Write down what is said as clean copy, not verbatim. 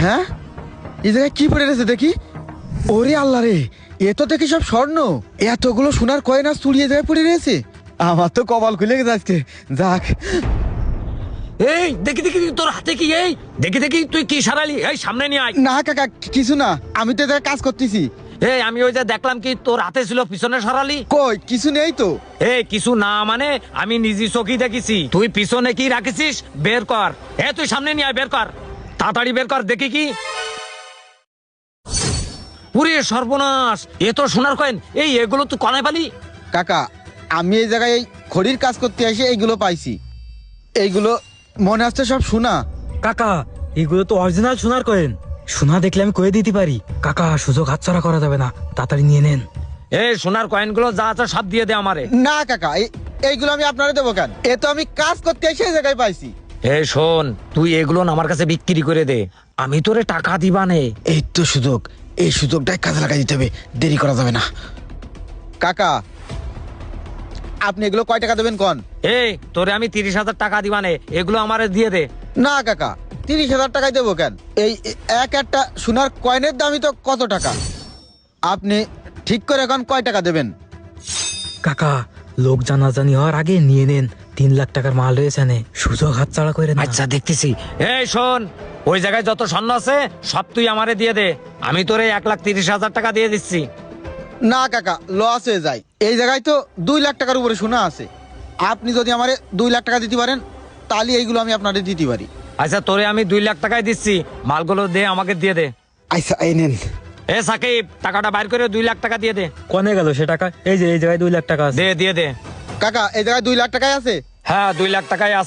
হ্যাঁ, এই জায়গায় কি পড়ে রয়েছে দেখি। ওরে আল্লাহ রে, এ তো দেখি সব স্বর্ণ। এতগুলো সোনার কয়েন আর চুড়িয়ে জায়গায় পড়ে রয়েছে। আমার তো কপাল খুলে গেছে আজকে। যাক, এই দেখি দেখি তোর হাতে কি? এই দেখি দেখি তুই কি সারালি? এই সামনে নিয়ে আয়। না কাকা, কিছু না, আমি তো এ জায়গায় কাজ করতেছি। এই আমি ওই যে দেখলাম কি তোর হাতে ছিল, পিছনে সরালি। কই, কিছু নেই তো। এই কিছু না মানে আমি নিজে চোখেই দেখেছি। তুই পিছনে কি রাখিস বের কর। তুই সামনে নিয়ে আয়, বের কর তাড়াতাড়ি, বের কর দেখি কি। পুরে সর্বনাশ, এ তো সোনার কয়েন। এই এগুলো তুই কনায় পালি? কাকা, আমি এই জায়গায় এই খড়ির কাজ করতে এসে এইগুলো পাইছি। এইগুলো মনে হচ্ছে সব সোনা। কাকা এগুলো তো অরিজিনাল সোনার কয়েন। সোনা দেখলে আমি কয়ে দিতে পারি। কাকা সুযোগ হাতছাড়া করা যাবে না, তাড়াতাড়ি নিয়ে নেন। এই সোনার কয়েনগুলো যা আছে সব দিয়ে দে আমারে। না কাকা, এইগুলো আমি আপনারে দেবো কেন? এ তো আমি কাজ করতে এসে এই জায়গায় পাইছি। এই শোন, তুই এগুলো আমার কাছে বিক্রি করে দে, আমি তোরে টাকা দিবানে। এই তো সুযোগ, এই সুযোগটাই কাজে লাগাই দিতে হবে, দেরি করা যাবে না। কাকা, আপনি এগুলো কয় টাকা দেবেন কন? এই তোরে আমি 30,000 টাকা দিবানে, এগুলো আমারে দিয়ে দে। না কাকা, 30,000 টাকায় দেবো কেন? এই একটা সোনার কয়েনের দামই তো কত টাকা। আপনি ঠিক করে এখন কয় টাকা দেবেন? কাকা লোক জানাজানি হওয়ার আগে নিয়ে নেন। 3 লাখ টাকার মাল রয়েছে নে, সুযোগ হাতছাড়া করে না। আচ্ছা দেখতেছি। এই শোন, ওই জায়গায় যত স্বর্ণ আছে সব তুই আমারে দিয়ে দে, আমি তোরে 1,30,000 টাকা দিয়ে দিচ্ছি। না কাকা, লস হয়ে যায়। এই জায়গায় তো 2 লাখ টাকার উপরে সোনা আছে। আপনি যদি আমারে 2 লাখ টাকা দিতে পারেন, তাহলে এইগুলো আমি আপনাদের দিতে পারি। আচ্ছা তোরে আমি 2 লাখ টাকায় দিচ্ছি, মালগুলো দে, আমাকে দিয়ে দে। আচ্ছা, এই নেন। সাকিব, টাকাটা বাইর করে 2 লাখ টাকা দিয়ে দে। কনে গেল সে টাকা? এই যে এই জায়গায় 2 লাখ টাকা আছে। দে দিয়ে দে। কাকা, এই জায়গায় 2 লাখ টাকাই আছে। হ্যাঁ 2 লাখ টাকায় আছে।